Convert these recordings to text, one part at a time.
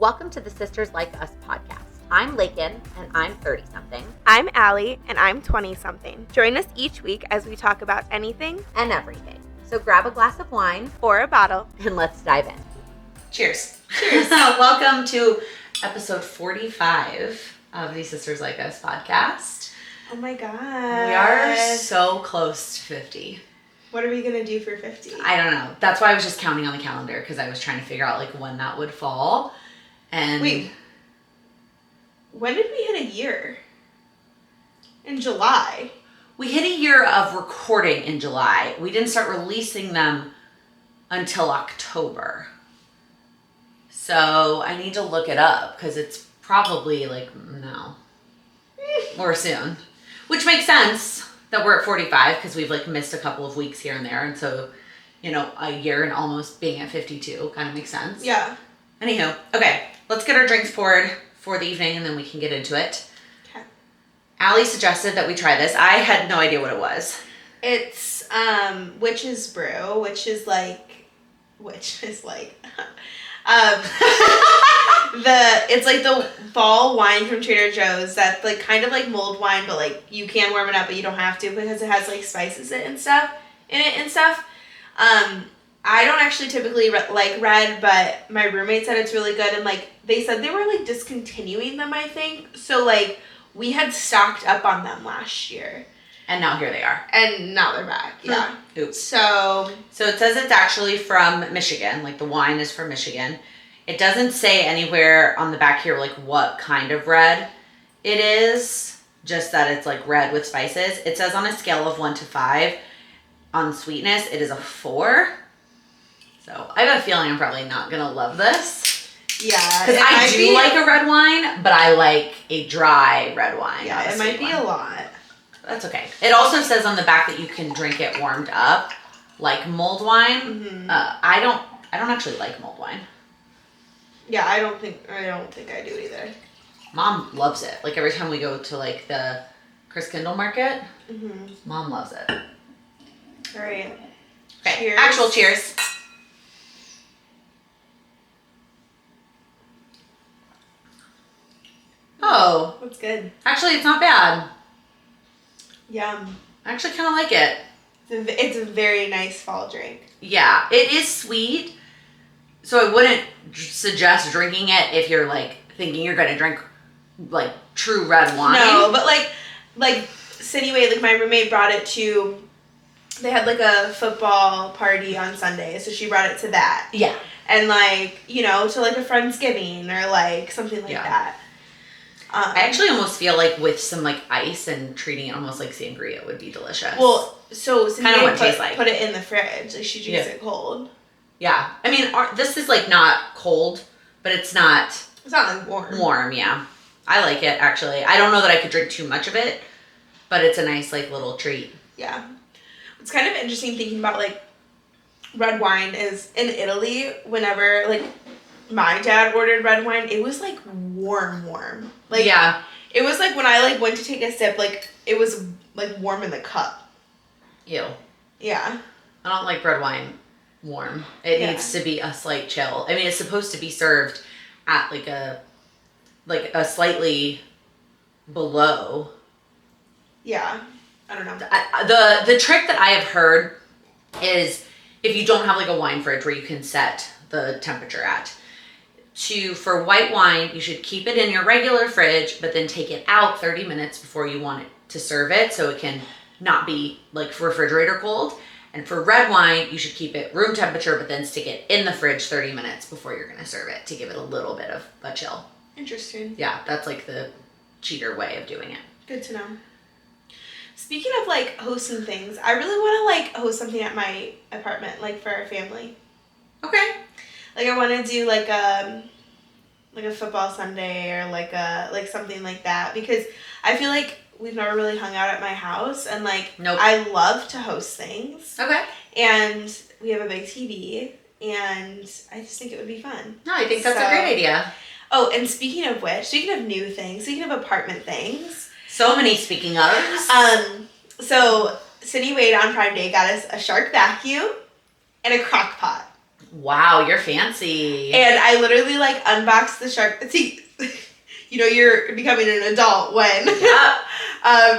Welcome to the Sisters Like Us podcast. I'm Lakin, and I'm 30-something. I'm Allie, and I'm 20-something. Join us each week as we talk about anything And everything. So grab a glass of wine or a bottle, and let's dive in. Cheers. Cheers. Welcome to episode 45 of the Sisters Like Us podcast. Oh my god. We are so close to 50. What are we going to do for 50? I don't know. That's why I was just counting on the calendar because I was trying to figure out like when that would fall. And wait, when did we hit a year? In July. We hit a year of recording in July. We didn't start releasing them until October. So I need to look it up because it's probably like, no, or soon. Which makes sense that we're at 45 because we've like missed a couple of weeks here and there. And so, you know, a year and almost being at 52 kind of makes sense. Yeah. Anywho, okay, let's get our drinks poured for the evening and then we can get into it. Okay. Allie suggested that we try this. I had no idea what it was. It's Witch's Brew, which is like it's like the fall wine from Trader Joe's that's like kind of like mulled wine, but like you can warm it up, but you don't have to because it has like spices in it and stuff. I don't actually typically like red, but my roommate said it's really good, and like they said they were like discontinuing them, I think. So like we had stocked up on them last year. And now here they are. And now they're back. Yeah. Oops. So it says it's actually from Michigan. Like the wine is from Michigan. It doesn't say anywhere on the back here like what kind of red it is. Just that it's like red with spices. It says on a scale of 1 to 5 on sweetness, it is a 4. So I have a feeling I'm probably not gonna love this. Yeah. Because I do like a red wine, but I like a dry red wine. Yeah, it might be a lot. That's okay. It also says on the back that you can drink it warmed up, like mulled wine. Mm-hmm. I don't actually like mulled wine. Yeah, I don't think I do either. Mom loves it. Like every time we go to like the Chris Kindle market, Mom loves it. All right. Okay. Cheers. Actual cheers. Oh. That's good. Actually, it's not bad. Yum. I actually kind of like it. It's a very nice fall drink. Yeah, it is sweet. So I wouldn't suggest drinking it if you're like thinking you're gonna drink like true red wine. No, but like anyway, like my roommate brought it to. They had like a football party on Sunday, so she brought it to that. Yeah. And like, you know, to like a Friendsgiving or like something like that. I actually almost feel like with some like ice and treating it almost like sangria would be delicious. Well, so kind of what it tastes like. Put it in the fridge. Like she drinks it cold. Yeah. I mean, this is like not cold, but it's not. It's not like warm. Warm, yeah. I like it actually. I don't know that I could drink too much of it, but it's a nice like little treat. Yeah. It's kind of interesting thinking about like red wine is in Italy. Whenever like my dad ordered red wine, it was like warm. Like yeah, it was like when I like went to take a sip, like it was like warm in the cup. Ew. Yeah. I don't like red wine warm. It needs to be a slight chill. I mean, it's supposed to be served at like a slightly below. Yeah. I don't know. The trick that I have heard is if you don't have like a wine fridge where you can set the temperature at. For white wine, you should keep it in your regular fridge, but then take it out 30 minutes before you want it to serve it so it can not be like refrigerator cold. And for red wine, you should keep it room temperature, but then stick it in the fridge 30 minutes before you're going to serve it to give it a little bit of a chill. Interesting. Yeah, that's like the cheater way of doing it. Good to know. Speaking of like hosting things, I really want to like host something at my apartment, like for our family. Okay. Like I want to do like a football Sunday or like something like that because I feel like we've never really hung out at my house and like I love to host things. Okay. And we have a big TV and I just think it would be fun. No, I think that's a great idea. Oh, and speaking of which, speaking of new things, speaking of apartment things. So many speaking of. So Cindy Wade on Prime Day got us a Shark vacuum and a crock pot. Wow, you're fancy. And I literally like unboxed the shark. See, you know you're becoming an adult when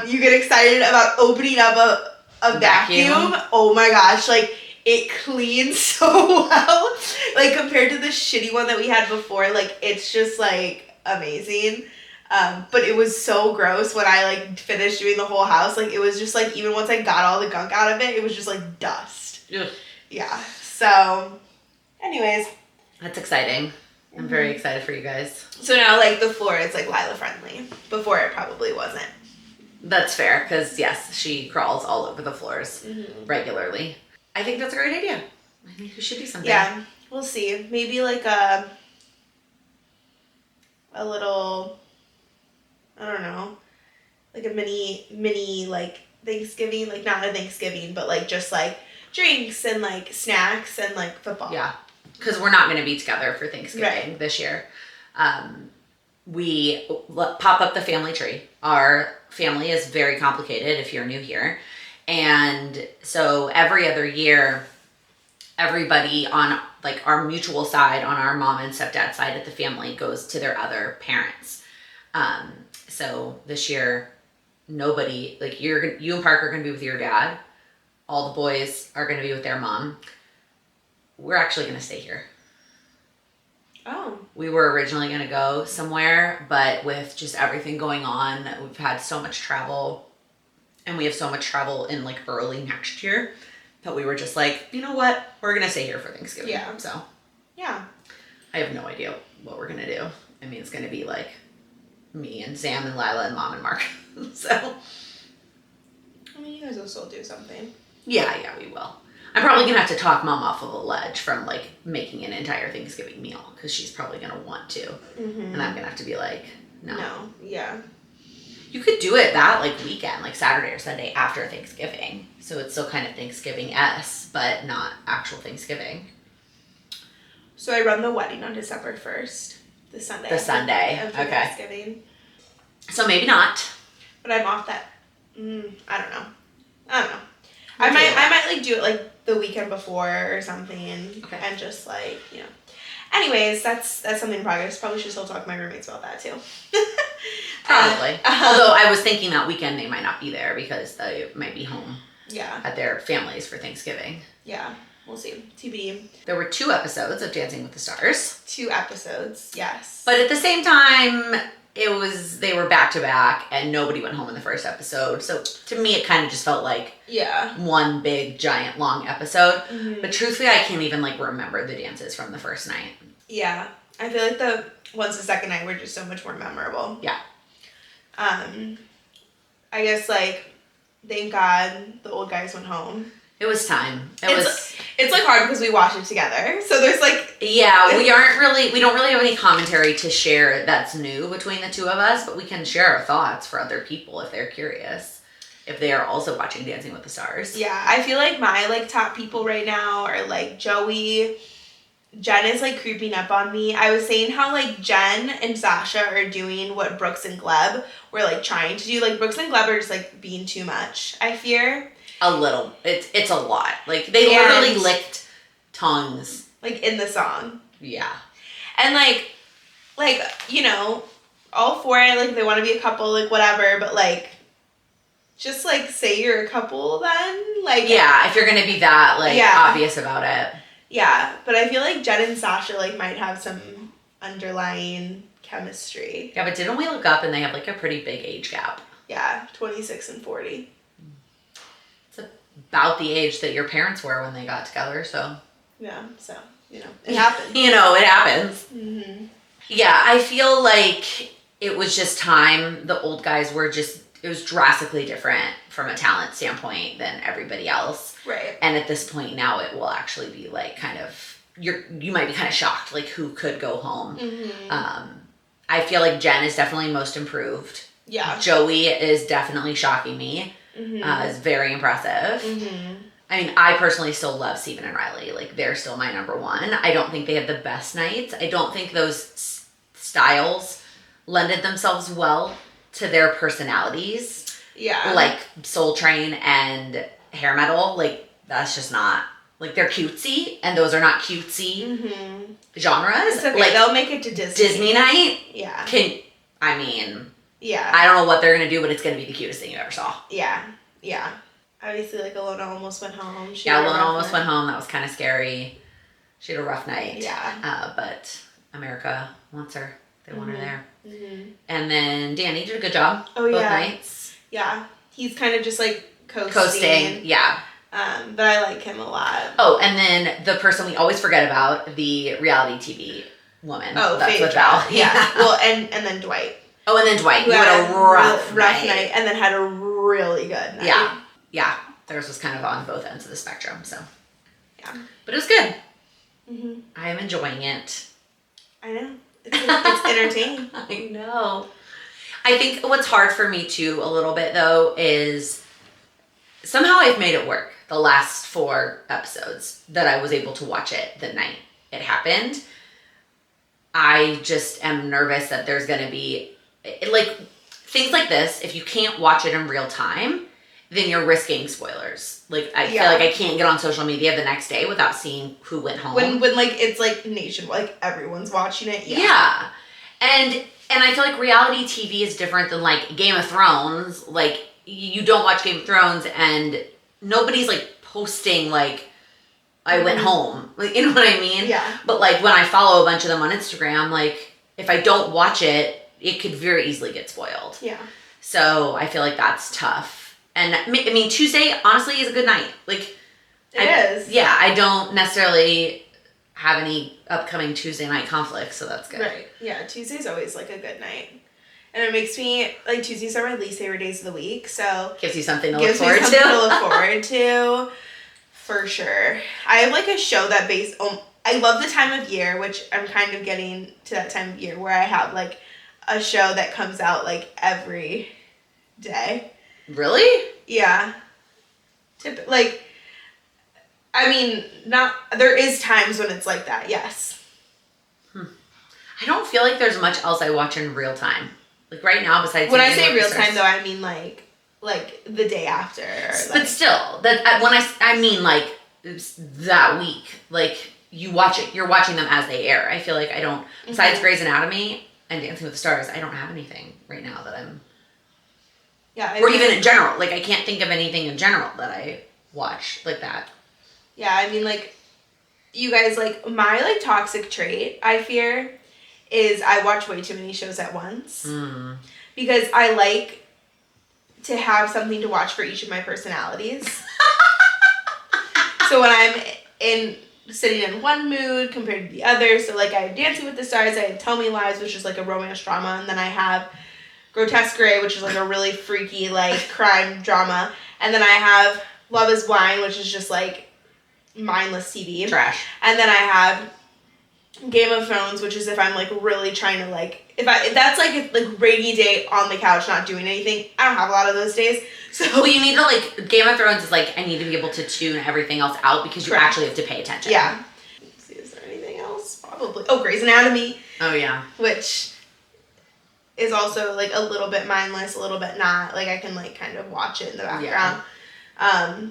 you get excited about opening up a vacuum. Oh my gosh, like it cleans so well. Like compared to the shitty one that we had before, like it's just like amazing. But it was so gross when I like finished doing the whole house. Like it was just like, even once I got all the gunk out of it, it was just like dust. Ugh. Yeah. So anyways. That's exciting. I'm very excited for you guys. So now like the floor is like Lila friendly. Before it probably wasn't. That's fair, because yes, she crawls all over the floors regularly. I think that's a great idea. I think we should do something. Yeah, we'll see. Maybe like a little, I don't know, like a mini like Thanksgiving, like not a Thanksgiving, but like just like drinks and like snacks and like football. Yeah, because we're not going to be together for Thanksgiving this year. We pop up the family tree. Our family is very complicated if you're new here. And so every other year, everybody on like our mutual side, on our mom and stepdad side of the family, goes to their other parents. So this year, nobody, like you and Parker are going to be with your dad. All the boys are going to be with their mom. We're actually going to stay here. Oh. We were originally going to go somewhere, but with just everything going on, we've had so much travel, and we have so much travel in like early next year that we were just like, you know what? We're going to stay here for Thanksgiving. Yeah. So, yeah. I have no idea what we're going to do. I mean, it's going to be like me and Sam and Lila and Mom and Mark. So, I mean, you guys will still do something. Yeah, we will. I'm probably going to have to talk Mom off of a ledge from, like, making an entire Thanksgiving meal, because she's probably going to want to. And I'm going to have to be like, no. No, yeah. You could do it that, like, weekend, like Saturday or Sunday after Thanksgiving. So it's still kind of Thanksgiving-esque, but not actual Thanksgiving. So I run the wedding on December 1st, the Sunday. The Sunday, after okay. Thanksgiving. So maybe not. But I'm off that, I don't know. I might like do it like the weekend before or something, and just like, you know. Anyways, that's something in progress. Probably should still talk to my roommates about that too. Probably. Although I was thinking that weekend they might not be there because they might be home. Yeah. At their families for Thanksgiving. Yeah. We'll see. TBD. There were 2 episodes of Dancing with the Stars. 2 episodes, yes. But at the same time, they were back to back, and nobody went home in the first episode. So to me, it kind of just felt like one big, giant, long episode. But truthfully, I can't even like remember the dances from the first night. Yeah, I feel like the second night were just so much more memorable. Yeah. I guess like, thank God the old guys went home. It was time. It's like hard because we watch it together. So there's like... Yeah, we don't really have any commentary to share that's new between the 2 of us, but we can share our thoughts for other people if they're curious, if they are also watching Dancing with the Stars. Yeah, I feel like my like top people right now are like Joey. Jen is like creeping up on me. I was saying how like Jen and Sasha are doing what Brooks and Gleb were like trying to do. Like Brooks and Gleb are just like being too much, I fear. A little. It's a lot. Like, they literally licked tongues. Like, in the song. Yeah. And, like, you know, all for it. Like, they want to be a couple, like, whatever. But, like, just, like, say you're a couple then. Like... Yeah, if you're going to be that, like, obvious about it. Yeah. But I feel like Jen and Sasha, like, might have some underlying chemistry. Yeah, but didn't we look up and they have, like, a pretty big age gap? Yeah, 26 and 40. About the age that your parents were when they got together, so. Yeah, so, you know, it happens. You know, it happens. Yeah, I feel like it was just time. The old guys were just, it was drastically different from a talent standpoint than everybody else. Right. And at this point now it will actually be like kind of, you might be kind of shocked, like who could go home. I feel like Jen is definitely most improved. Yeah. Joey is definitely shocking me. Is very impressive. I mean, I personally still love Steven and Riley. Like, they're still my number 1. I don't think they have the best nights. I don't think those styles lended themselves well to their personalities. Yeah. Like Soul Train and Hair Metal. Like, that's just not like they're cutesy, and those are not cutesy Mm-hmm. genres. It's okay. Like They'll make it to Disney. Disney night. Yeah. Yeah. I don't know what they're gonna do, but it's gonna be the cutest thing you ever saw. Yeah. Yeah. Obviously, like Alona almost went home. Alona almost went home. That was kind of scary. She had a rough night. Yeah. But America wants her. They want her there. Mm-hmm. And then Danny did a good job. Oh, both yeah. nights. Yeah. He's kind of just like Coasting. Yeah. But I like him a lot. Oh, and then the person we always forget about, the reality TV woman. Oh, that's Faith with Val. Yeah. Well, and then Dwight. Oh, and then Dwight, who had a rough night, and then had a really good night. Yeah. Yeah. Theirs was kind of on both ends of the spectrum, so. Yeah. But it was good. Mm-hmm. I am enjoying it. I know. It's entertaining. I know. I think what's hard for me too a little bit though is somehow I've made it work the last 4 episodes that I was able to watch it the night it happened. I just am nervous that there's going to be like things like this. If you can't watch it in real time, then you're risking spoilers. Like I feel like I can't get on social media the next day without seeing who went home. When like it's like nationwide, like everyone's watching it. Yeah. And I feel like reality TV is different than like Game of Thrones. Like you don't watch Game of Thrones and nobody's like posting like I went home. Like you know what I mean? Yeah. But like when I follow a bunch of them on Instagram, like if I don't watch it, it could very easily get spoiled. Yeah. So I feel like that's tough. And I mean, Tuesday, honestly, is a good night. Like, it is. Yeah, I don't necessarily have any upcoming Tuesday night conflicts, so that's good. Right. Yeah, Tuesday's always like a good night. And it makes me, like, Tuesdays are my least favorite days of the week, so. Gives you something to look forward to. look forward to, for sure. I have, like, a show that I love the time of year, which I'm kind of getting to that time of year where I have, like, a show that comes out, like, every day. Really? Yeah. Like, I mean, there is times when it's like that, yes. I don't feel like there's much else I watch in real time. Like right now, besides when I say real time, though, I mean like the day after. But still, that when I mean like that week, like you're watching them as they air. I feel like I don't. Besides Grey's Anatomy and Dancing with the Stars, I don't have anything right now that I'm. Yeah. Or even in general, like I can't think of anything in general that I watch like that. Yeah, I mean, like, you guys, like, my, like, toxic trait, I fear, is I watch way too many shows at once. Because I like to have something to watch for each of my personalities. So when I'm sitting in one mood compared to the other, so, like, I have Dancing with the Stars, I have Tell Me Lies, which is, like, a romance drama, and then I have Grotesque Grey, which is, like, a really freaky, like, crime drama, and then I have Love is Blind, which is just, like, mindless TV. Trash. And then I have Game of Thrones, which is if I'm like really trying to like if that's like a like rainy day on the couch not doing anything. I don't have a lot of those days. So well, you need to like Game of Thrones is like I need to be able to tune everything else out because you actually have to pay attention. Yeah. Let's see, is there anything else? Probably. Oh, Grey's Anatomy. Oh yeah. Which is also like a little bit mindless, a little bit not. Like I can like kind of watch it in the background. Yeah.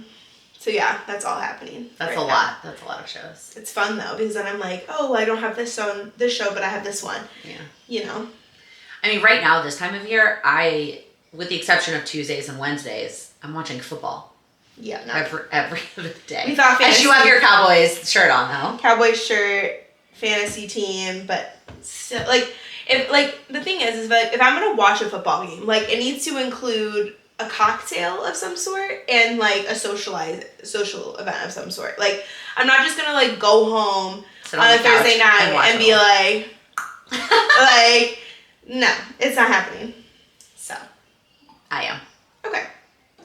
So yeah, that's all happening. That's a lot. That's a lot of shows. It's fun though because then I'm like, oh, I don't have this show, but I have this one. Yeah. You know. I mean, right now this time of year, with the exception of Tuesdays and Wednesdays, I'm watching football. Yeah. No. Every other day. We thought and you have your Cowboys shirt on though. Cowboys shirt, fantasy team, but still, like if the thing is like if I'm gonna watch a football game, like it needs to include a cocktail of some sort and like a social event of some sort. Like I'm not just gonna like go home on a Thursday night and be like like no, it's not happening. So I am. Okay.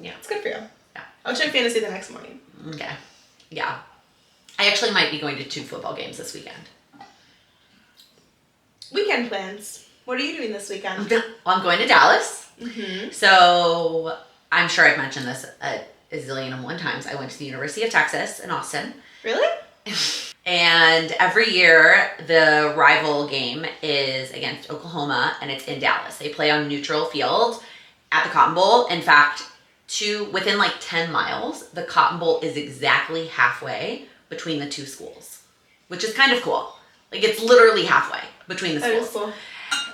Yeah. It's good for you. Yeah. I'll check fantasy the next morning. Okay. Yeah. I actually might be going to 2 football games this weekend. Weekend plans. What are you doing this weekend? Well, I'm going to Dallas. Mm-hmm. So I'm sure I've mentioned this a zillion and one times. I went to the University of Texas in Austin. Really? And every year the rival game is against Oklahoma and it's in Dallas. They play on neutral field at the Cotton Bowl. In fact, within like 10 miles, the Cotton Bowl is exactly halfway between the two schools, which is kind of cool. Like, it's literally halfway between the schools. That is cool.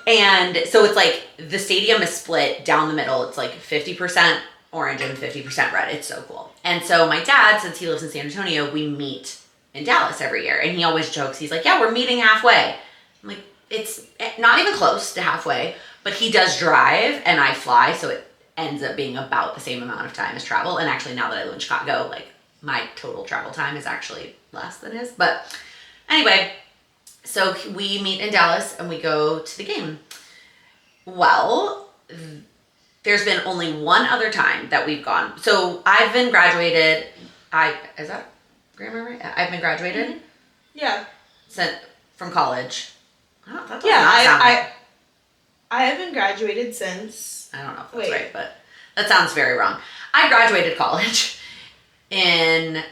And so it's like the stadium is split down the middle. It's like 50% orange and 50% red. It's so cool. And so my dad, since he lives in San Antonio, we meet in Dallas every year. And he always jokes, he's like, yeah, we're meeting halfway. I'm like, it's not even close to halfway, but he does drive and I fly. So it ends up being about the same amount of time as travel. And actually, now that I live in Chicago, like, my total travel time is actually less than his. But anyway, so we meet in Dallas and we go to the game. Well, there's been only one other time that we've gone. So I've been graduated. Is that grammar right? I've been graduated. Mm-hmm. Yeah. From college. That does Yeah, not sound right. I haven't graduated since. I don't know if that's right, but that sounds very wrong. I graduated college in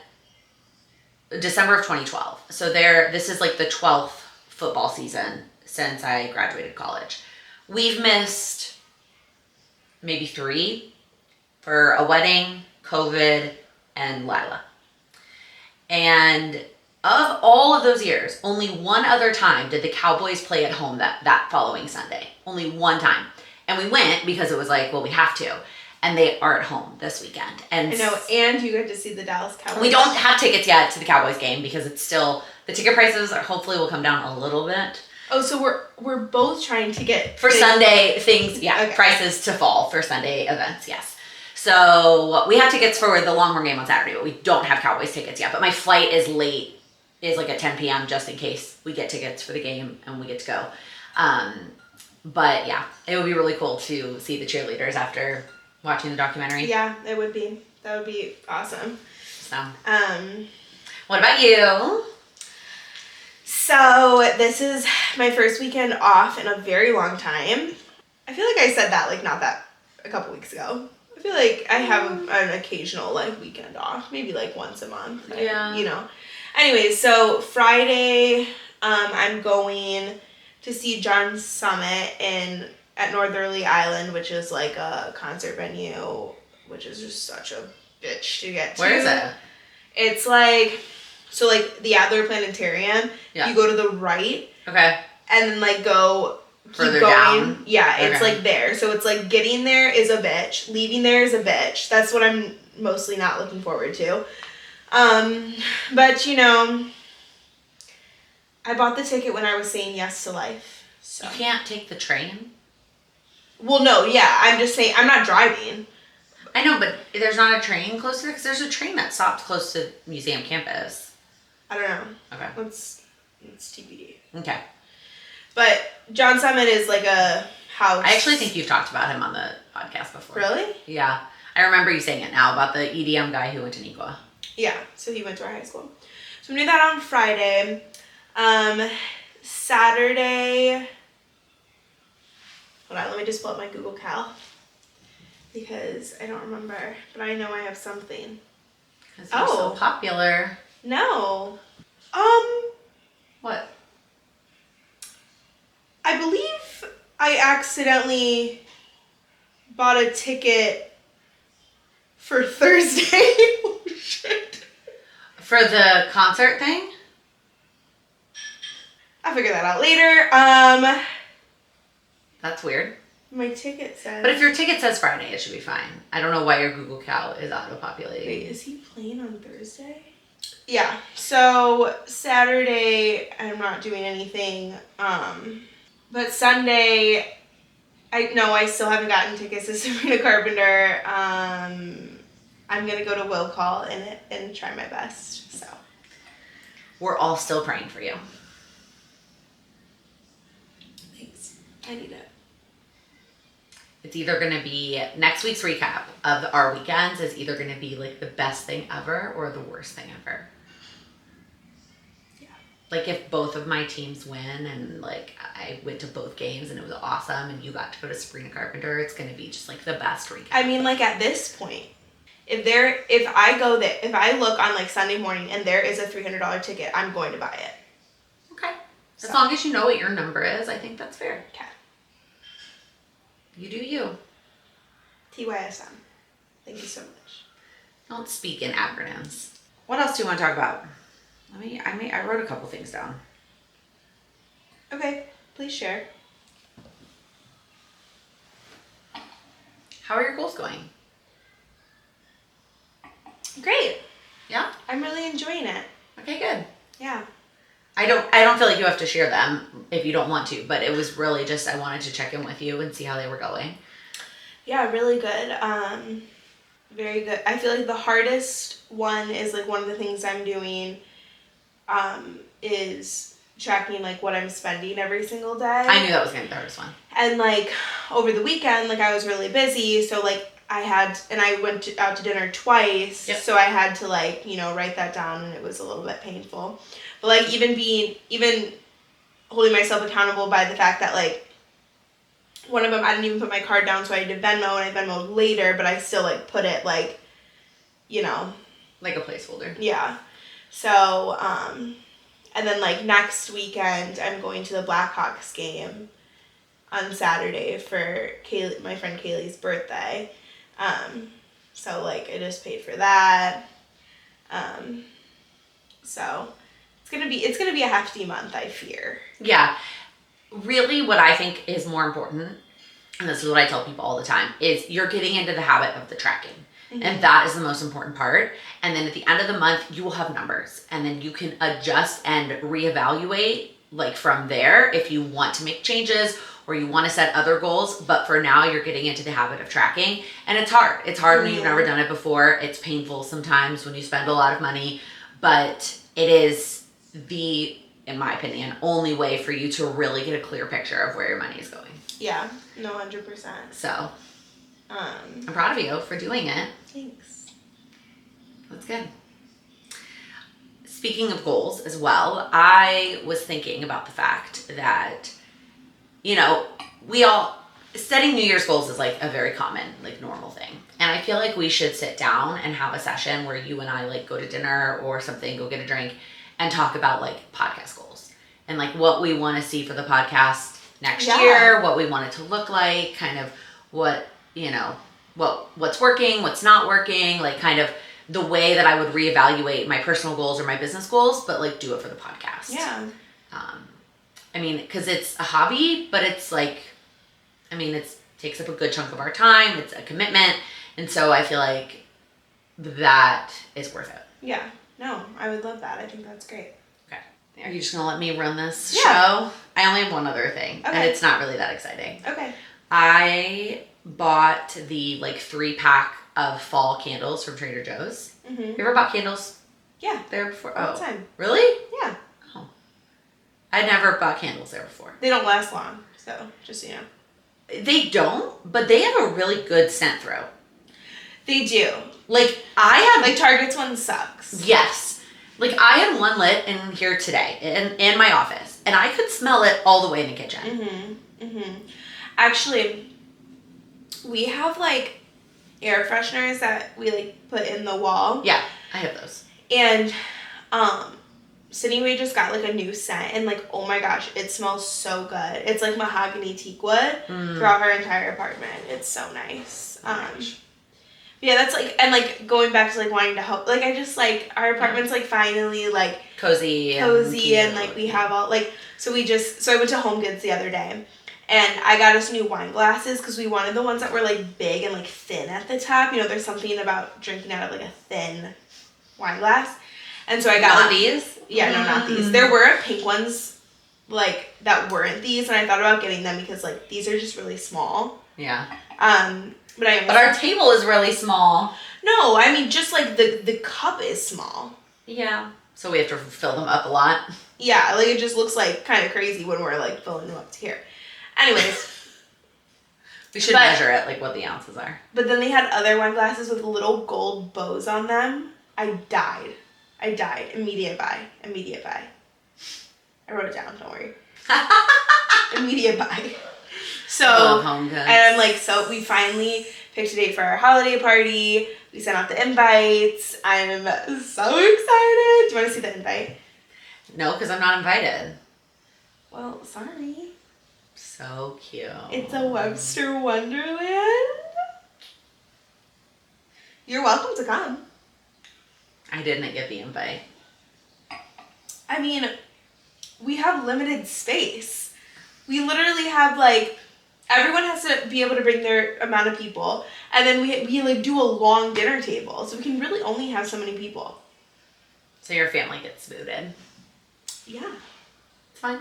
December of 2012. So this is like the 12th football season since I graduated college. We've missed maybe 3 for a wedding, COVID, and Lila. And of all of those years, only one other time did the Cowboys play at home that following Sunday. Only one time. And we went because it was like, well, we have to. And they are at home this weekend. And I know, and you get to see the Dallas Cowboys. We don't have tickets yet to the Cowboys game because it's still, the ticket prices hopefully will come down a little bit. Oh, so we're both trying to get for Sunday things, okay. Prices to fall for Sunday events, yes. So we have tickets for the Longhorn game on Saturday, but we don't have Cowboys tickets yet. But my flight is late, is like at 10 p.m. just in case we get tickets for the game and we get to go. But yeah, it would be really cool to see the cheerleaders after watching the documentary. Yeah, it would be. That would be awesome. So, what about you? So this is my first weekend off in a very long time. I feel like I said that like not that a couple weeks ago. I feel like I have an occasional like weekend off, maybe like once a month. Yeah. You know. Anyways, so Friday, I'm going to see John Summit at Northerly Island, which is like a concert venue, which is just such a bitch to get to. Where is it? It's like, so like the Adler Planetarium, Yeah. you go to the right. Okay. And then like go, further keep going. down. Yeah, it's Okay. like there. So it's like getting there is a bitch, leaving there is a bitch. That's what I'm mostly not looking forward to. But you know, I bought the ticket when I was saying yes to life. So. You can't take the train? Well, no, yeah. I'm just saying, I'm not driving. I know, but there's not a train close to there? Because there's a train that stops close to museum campus. I don't know. Okay. It's TBD. Okay. But John Summit is like a house. I actually think you've talked about him on the podcast before. Really? Yeah. I remember you saying it now about the EDM guy who went to Niqua. Yeah, so he went to our high school. So I'm doing that on Friday. Saturday, hold on, let me just pull up my Google Cal. Because I don't remember, but I know I have something. Because you're so popular. No. What? I believe I accidentally bought a ticket for Thursday. Oh, shit. For the concert thing? I'll figure that out later. That's weird. My ticket says... But if your ticket says Friday, it should be fine. I don't know why your Google Cal is auto-populating. Wait, is he playing on Thursday? Yeah, so Saturday, I'm not doing anything. But Sunday, I still haven't gotten tickets to Sabrina Carpenter. I'm going to go to Will Call and try my best, so. We're all still praying for you. Thanks. I need it. It's either going to be, next week's recap of our weekends is either going to be like the best thing ever or the worst thing ever. Yeah. Like if both of my teams win and like I went to both games and it was awesome and you got to go to Sabrina Carpenter, it's going to be just like the best recap. I mean, like at this point, if I go there, if I look on like Sunday morning and there is a $300 ticket, I'm going to buy it. Okay. As long as you know what your number is, I think that's fair. Okay. You do you. TYSM. Thank you so much. Don't speak in acronyms. What else do you want to talk about? I wrote a couple things down. Okay, please share. How are your goals going? Great. Yeah? I'm really enjoying it. Okay, good. Yeah. I don't feel like you have to share them if you don't want to, but it was really just I wanted to check in with you and see how they were going. Yeah, really good. Very good. I feel like the hardest one is like one of the things I'm doing is tracking like what I'm spending every single day. I knew that was gonna be the hardest one. And like over the weekend, like I was really busy, so like I went out to dinner twice, Yep. so I had to like, you know, write that down, and it was a little bit painful. But like even holding myself accountable by the fact that like one of them I didn't even put my card down, so I did Venmo, and I Venmo'd later, but I still like put it like, you know, like a placeholder. yeah. So and then like next weekend I'm going to the Blackhawks game on Saturday for my friend Kaylee's birthday. So like I just paid for that. So it's gonna be a hefty month, I fear. Yeah. Really what I think is more important, and this is what I tell people all the time, is you're getting into the habit of the tracking. Mm-hmm. And that is the most important part. And then at the end of the month, you will have numbers. And then you can adjust and reevaluate like from there if you want to make changes or you want to set other goals. But for now, you're getting into the habit of tracking. And it's hard. It's hard when you've never done it before. It's painful sometimes when you spend a lot of money. But it is in my opinion, only way for you to really get a clear picture of where your money is going. Yeah, no, 100%. So, I'm proud of you for doing it. Thanks. That's good. Speaking of goals as well, I was thinking about the fact that, you know, setting New Year's goals is like a very common, like normal thing. And I feel like we should sit down and have a session where you and I like go to dinner or something, go get a drink, and talk about like podcast goals and like what we want to see for the podcast next year, what we want it to look like, kind of what, you know, what's working, what's not working, like kind of the way that I would reevaluate my personal goals or my business goals, but like do it for the podcast. Yeah. I mean, because it's a hobby, but it's like, I mean, it takes up a good chunk of our time. It's a commitment. And so I feel like that is worth it. Yeah. No, I would love that. I think that's great. Okay. Are you just going to let me run this show? I only have one other thing. Okay. And it's not really that exciting. Okay. I bought the like 3-pack of fall candles from Trader Joe's. Mm-hmm. You ever bought candles? Yeah. There before? All the time. Really? Yeah. Oh. I'd never bought candles there before. They don't last long, so just so you know. They don't, but they have a really good scent through. They do. Like, I had... Like, Target's one sucks. Yes. Like, I had one lit in here today, in my office, and I could smell it all the way in the kitchen. Mm-hmm. Mm-hmm. Actually, we have, like, air fresheners that we, like, put in the wall. Yeah, I have those. And, Sydney Way just got, like, a new scent, and, like, oh my gosh, it smells so good. It's, like, mahogany teak wood throughout our entire apartment. It's so nice. Yeah, that's like, and like going back to like wanting to help, like I just like, our apartment's like finally like cozy and like we have all like, so I went to Home Goods the other day and I got us new wine glasses because we wanted the ones that were like big and like thin at the top. You know, there's something about drinking out of like a thin wine glass. And so I got not these? Yeah, no, not these. There were pink ones like that weren't these, and I thought about getting them because like these are just really small. Yeah. But our table is really small. No, I mean just like the cup is small. Yeah. So we have to fill them up a lot. Yeah, like it just looks like kind of crazy when we're like filling them up to here. Anyways. We should measure it, like what the ounces are. But then they had other wine glasses with little gold bows on them. I died. Immediate buy. I wrote it down, don't worry. Immediate buy. So, Home Goods. And I'm like, so we finally picked a date for our holiday party. We sent out the invites. I'm so excited. Do you want to see the invite? No, because I'm not invited. Well, sorry. So cute. It's a Webster Wonderland. You're welcome to come. I didn't get the invite. I mean, we have limited space. We literally have, like, everyone has to be able to bring their amount of people. And then we like, do a long dinner table. So we can really only have so many people. So your family gets booted. Yeah. It's fine.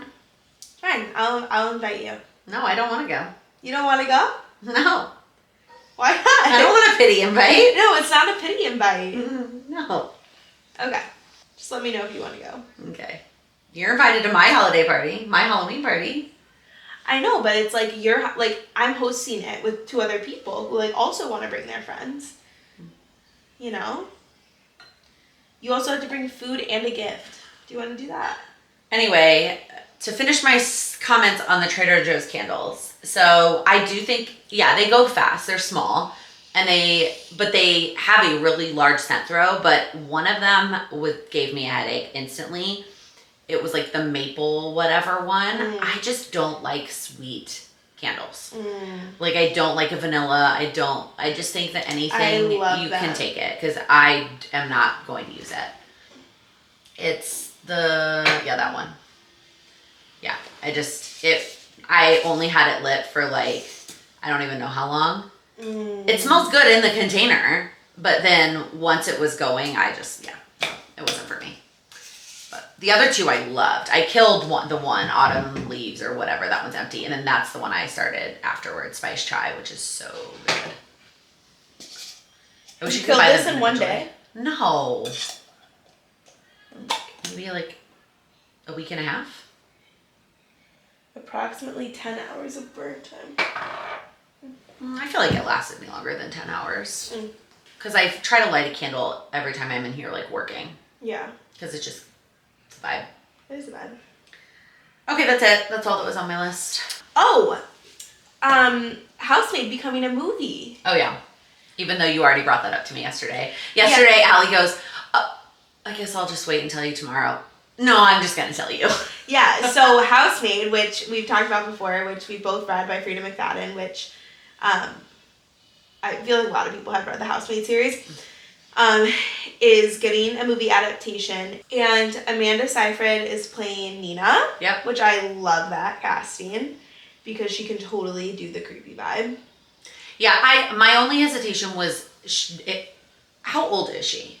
Fine. I'll invite you. No, I don't want to go. You don't want to go? No. Why not? I don't want a pity invite. No, it's not a pity invite. No. Okay. Just let me know if you want to go. Okay. You're invited to my holiday party, my Halloween party. I know, but it's like I'm hosting it with 2 other people who like also want to bring their friends. You know? You also have to bring food and a gift. Do you want to do that? Anyway, to finish my comments on the Trader Joe's candles. So I do think, yeah, they go fast. They're small. But they have a really large scent throw. But one of them gave me a headache instantly. It was like the maple whatever one. I just don't like sweet candles. Like I don't like a vanilla. I just think that anything you can take it because I am not going to use it. It's that one. Yeah, I only had it lit for like, I don't even know how long. It smells good in the container, but then once it was going, it wasn't for me. But the other 2 I loved. I killed the one, Autumn Leaves or whatever, that one's empty. And then that's the one I started afterwards, Spice Chai, which is so good. I wish you could killed buy this them in one day? No. Maybe like a week and a half. Approximately 10 hours of burn time. I feel like it lasted me longer than 10 hours. Because I try to light a candle every time I'm in here, like, working. Yeah. Because it's a vibe. It is a vibe. Okay, that's it. That's all that was on my list. Oh! Housemaid becoming a movie. Oh, yeah. Even though you already brought that up to me yesterday. Yesterday, Allie goes, I guess I'll just wait and tell you tomorrow. No, I'm just going to tell you. Yeah, so Housemaid, which we've talked about before, which we both read by Frida McFadden, which I feel like a lot of people have read the Housemaid series, is getting a movie adaptation. And Amanda Seyfried is playing Nina, which I love that casting because she can totally do the creepy vibe. Yeah, my only hesitation was, how old is she?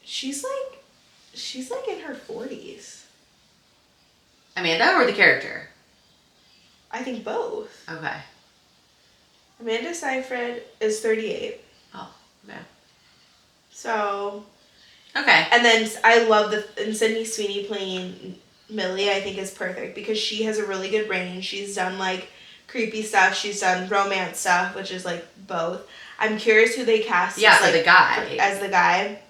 She's like in her 40s. Amanda or the character? I think both. Okay. Amanda Seyfried is 38. Oh, okay. So. Okay. And then I love and Sydney Sweeney playing Millie, I think is perfect because she has a really good range. She's done like creepy stuff. She's done romance stuff, which is like both. I'm curious who they cast. Yeah, for the guy. As the guy.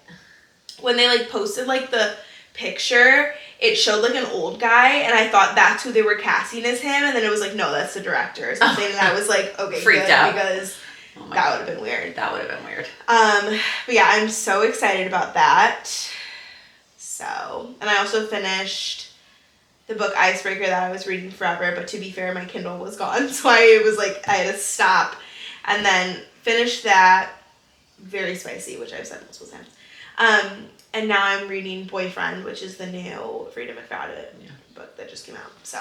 When they like posted like the picture, it showed like an old guy, and I thought that's who they were casting as him, and then it was like, no, that's the director or something, and I was like, okay, freaked good, out because that would have been weird. That would have been weird. But yeah, I'm so excited about that. So, and I also finished the book Icebreaker that I was reading forever, but to be fair, my Kindle was gone, so I had to stop, and then finished that. Very spicy, which I've said multiple times. And now I'm reading Boyfriend, which is the new Frida McFadden book that just came out. So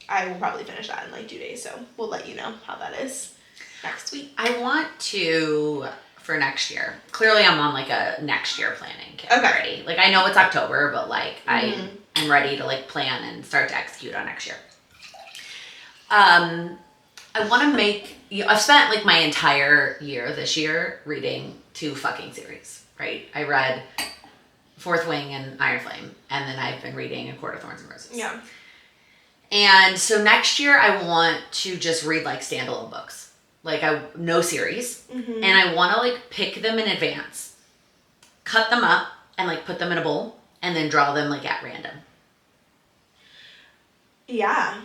I will probably finish that in like 2 days. So we'll let you know how that is next week. I want to, for next year, clearly I'm on like a next year planning kit already. Like I know it's October, but like I'm ready to like plan and start to execute on next year. I want to make, I've spent like my entire year this year reading 2 fucking series, right? I read Fourth Wing and Iron Flame, and then I've been reading A Court of Thorns and Roses. Yeah. And so next year I want to just read like standalone books, like no series, and I want to like pick them in advance, cut them up, and like put them in a bowl, and then draw them like at random. Yeah.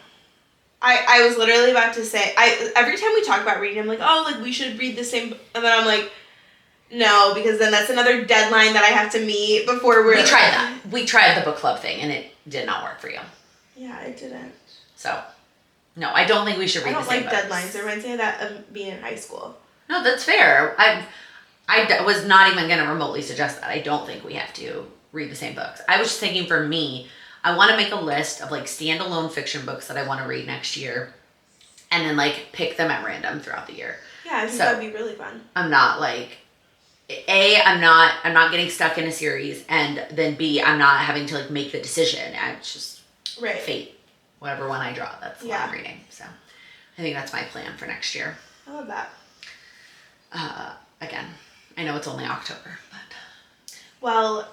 I was literally about to say, every time we talk about reading, I'm like, oh, like we should read the same, and then I'm like, no, because then that's another deadline that I have to meet before We tried that. We tried the book club thing, and it did not work for you. Yeah, it didn't. So, no, I don't think we should read the same books. I don't like deadlines. It reminds me of that of being in high school. No, that's fair. I was not even going to remotely suggest that. I don't think we have to read the same books. I was just thinking for me, I want to make a list of like standalone fiction books that I want to read next year, and then like pick them at random throughout the year. Yeah, I think that'd be really fun. I'm not like, I'm not getting stuck in a series, and then B, I'm not having to like make the decision. It's just fate. Whatever one I draw, that's what I'm reading. So I think that's my plan for next year. I love that. Again, I know it's only October, but. Well,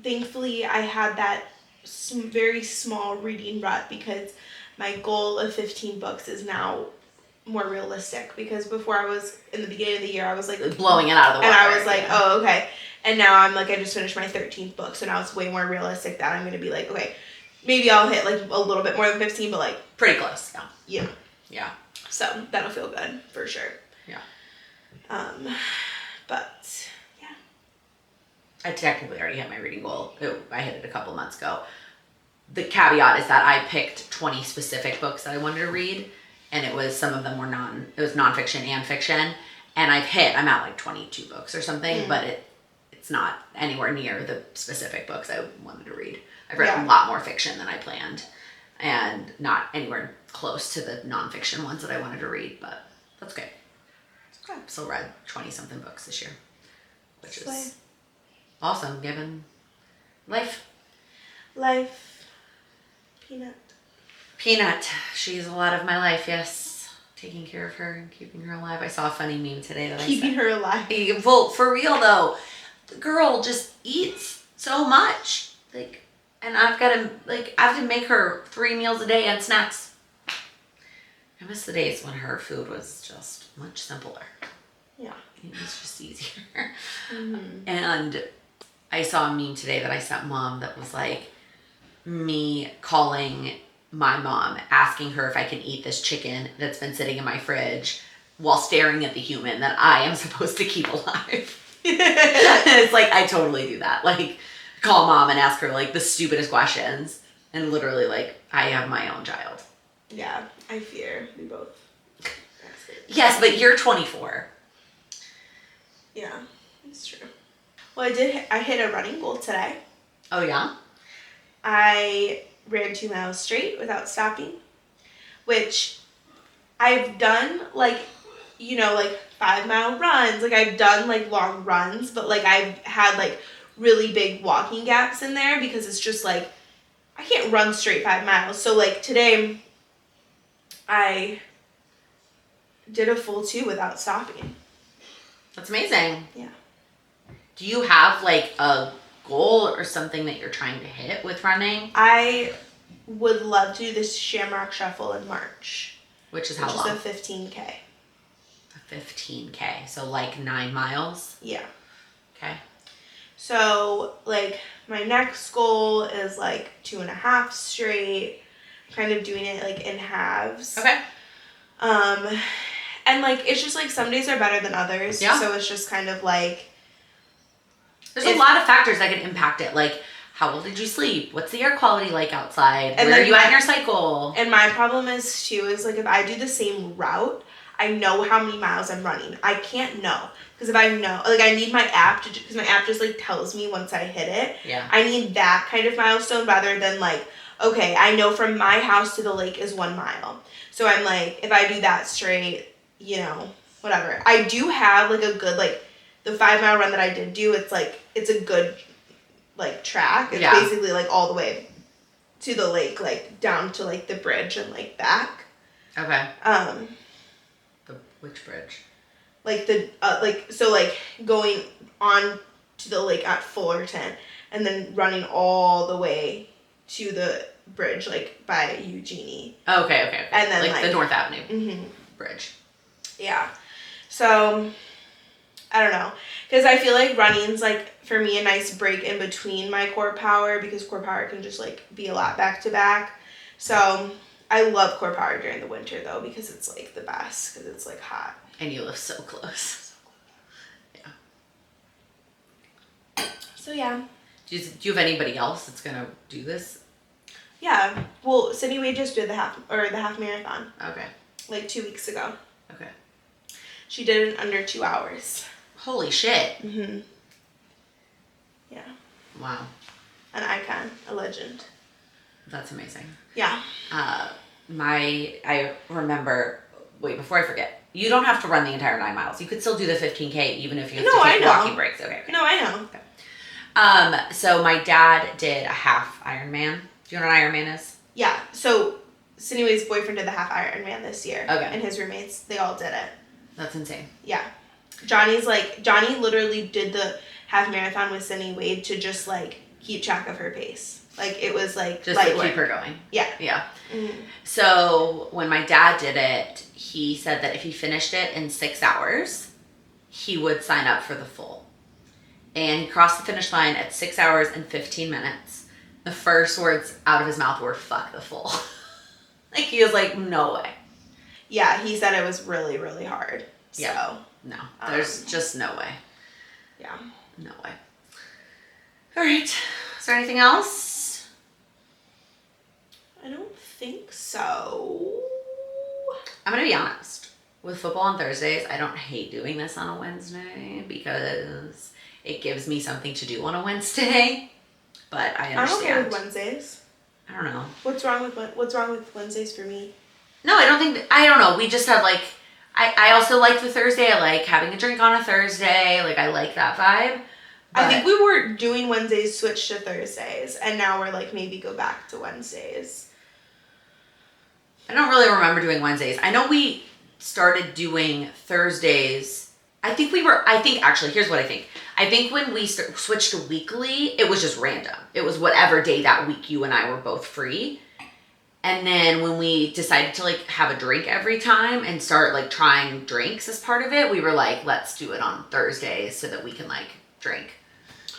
thankfully I had that very small reading rut because my goal of 15 books is now more realistic, because before I was, in the beginning of the year, I was like blowing it out of the water. And I was like, oh, okay. And now I'm like, I just finished my 13th book, so now it's way more realistic that I'm going to be like, okay, maybe I'll hit like a little bit more than 15, but like. Pretty close, yeah. Yeah. So that'll feel good, for sure. Yeah. But, yeah. I technically already hit my reading goal. I hit it a couple months ago. The caveat is that I picked 20 specific books that I wanted to read, and it was, some of them were nonfiction and fiction, and I'm at like 22 books or something, but it's not anywhere near the specific books I wanted to read. I've read a lot more fiction than I planned, and not anywhere close to the nonfiction ones that I wanted to read, but that's good. I've still read 20-something books this year, which is awesome given life. Peanut. She's a lot of my life, yes. Taking care of her and keeping her alive. I saw a funny meme today that keeping her alive. Well, for real though, the girl just eats so much. Like, and I have to make her 3 meals a day and snacks. I miss the days when her food was just much simpler. Yeah. It was just easier. And I saw a meme today that I sent Mom that was like me calling my mom, asking her if I can eat this chicken that's been sitting in my fridge while staring at the human that I am supposed to keep alive. It's like, I totally do that. Like, call Mom and ask her like the stupidest questions, and literally like, I have my own child. Yeah, I fear we both. Yes, but you're 24. Yeah, it's true. Well, I hit a running goal today. Oh yeah? I ran 2 miles straight without stopping, which I've done like 5-mile runs. Like, I've done like long runs, but like I've had like really big walking gaps in there because it's just like, I can't run straight 5 miles. So like today I did a full 2 without stopping. That's amazing. Yeah. Do you have like a goal or something that you're trying to hit with running? I would love to do this Shamrock Shuffle in March. Which is how long? Which is a 15K. A 15K. So like 9 miles? Yeah. Okay. So like my next goal is like 2.5 straight. Kind of doing it like in halves. Okay. And like it's just like some days are better than others. Yeah. So it's just kind of like, there's a lot of factors that can impact it. Like, how well did you sleep? What's the air quality like outside? And where like are you at in your cycle? And my problem is too, is like if I do the same route, I know how many miles I'm running. I can't know. Because if I know, like I need my app to, because my app just like tells me once I hit it. Yeah. I need that kind of milestone rather than like, okay, I know from my house to the lake is 1 mile. So I'm like, if I do that straight, whatever. I do have like a good, like the 5-mile run that I did do, it's like, it's a good like track. It's basically like all the way to the lake, like down to like the bridge and like back. Okay. Which bridge? Like the so like going on to the lake at Fullerton and then running all the way to the bridge like by Eugenie. Okay. And then like the North Avenue bridge. Yeah. So I don't know, because I feel like running's like for me a nice break in between my core power, because core power can just like be a lot back to back. So I love core power during the winter though, because it's like the best, because it's like hot. And you live so close. Yeah. So yeah. Do you have anybody else that's gonna do this? Yeah. Well, Sydney Wade just did the half marathon. Okay. Like 2 weeks ago. Okay. She did it in under 2 hours. Holy shit. Yeah. Wow. An icon, a legend. That's amazing. Yeah. I remember, wait, before I forget, you don't have to run the entire 9 miles. You could still do the 15K even if you have to take walking breaks. Okay. No, I know. Okay. So my dad did a half Ironman. Do you know what an Ironman is? Yeah. So Sinead's boyfriend did the half Ironman this year. Okay. And his roommates, they all did it. That's insane. Yeah. Johnny literally did the half marathon with Sinead Wade to just like keep track of her pace. Like it was like just to keep her going. Yeah. Yeah. Mm-hmm. So when my dad did it, he said that if he finished it in 6 hours, he would sign up for the full. And he crossed the finish line at 6 hours and 15 minutes. The first words out of his mouth were "fuck the full." Like he was like, "No way." Yeah, he said it was really, really hard. Yeah. So no, there's just no way. Yeah. No way. All right. Is there anything else? I don't think so. I'm going to be honest. With football on Thursdays, I don't hate doing this on a Wednesday because it gives me something to do on a Wednesday. But I understand. I'm okay with Wednesdays. I don't know. What's wrong with Wednesdays for me? No, I don't think, I don't know. We just have like, I also like the Thursday. I like having a drink on a Thursday. Like I like that vibe. I think we were doing Wednesdays, switch to Thursdays, and now we're like maybe go back to Wednesdays. I don't really remember doing Wednesdays. I know we started doing Thursdays. Actually, here's what I think. I think when we switched to weekly, it was just random. It was whatever day that week you and I were both free. And then when we decided to like have a drink every time and start like trying drinks as part of it, we were like, let's do it on Thursdays so that we can like drink.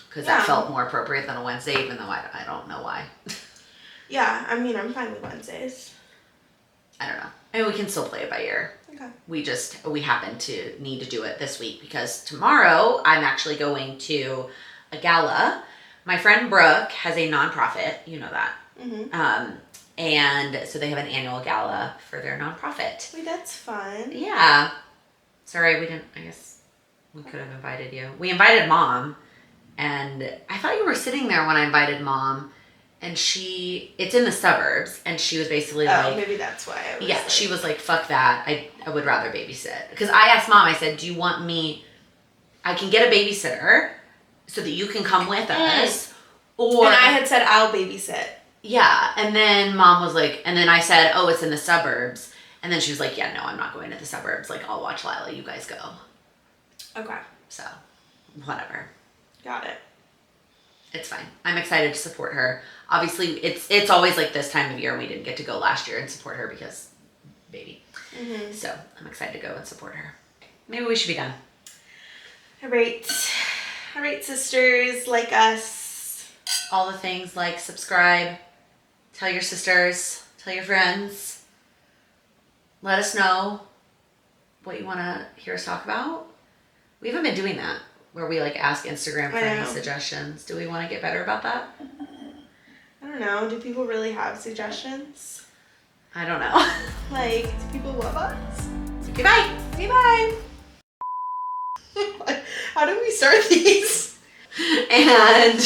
Because that felt more appropriate than a Wednesday, even though I don't know why. Yeah, I mean, I'm fine with Wednesdays. I don't know. I mean, we can still play it by ear. Okay. We happen to need to do it this week because tomorrow I'm actually going to a gala. My friend Brooke has a nonprofit. You know that. Mm-hmm. And so they have an annual gala for their nonprofit. Wait, that's fun. Yeah. Sorry, I guess we could have invited you. We invited Mom. And I thought you were sitting there when I invited Mom, and it's in the suburbs, and she was basically like, maybe that's why I was yeah, she was like, fuck that, I would rather babysit. Because I asked Mom, I said, do you want me, I can get a babysitter so that you can come with us, or... And I had said, I'll babysit. Yeah, and then Mom was like, and then I said, oh, it's in the suburbs, and then she was like, yeah, no, I'm not going to the suburbs, like, I'll watch Lila, you guys go. Okay. So, whatever. Got it. It's fine. I'm excited to support her. Obviously, it's always like this time of year, and we didn't get to go last year and support her because baby. Mm-hmm. So I'm excited to go and support her. Maybe we should be done. All right, sisters like us. All the things like subscribe, tell your sisters, tell your friends. Let us know what you want to hear us talk about. We haven't been doing that. Where we like ask Instagram for any suggestions. Do we want to get better about that? I don't know. Do people really have suggestions? I don't know. Like, do people love us? Okay, bye. Okay, bye. How do we start these? And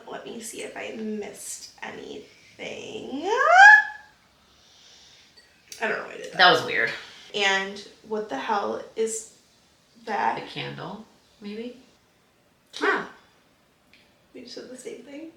let me see if I missed anything. I don't know what I did. That was weird. And what the hell is that? A candle, maybe? Yeah. We just said the same thing.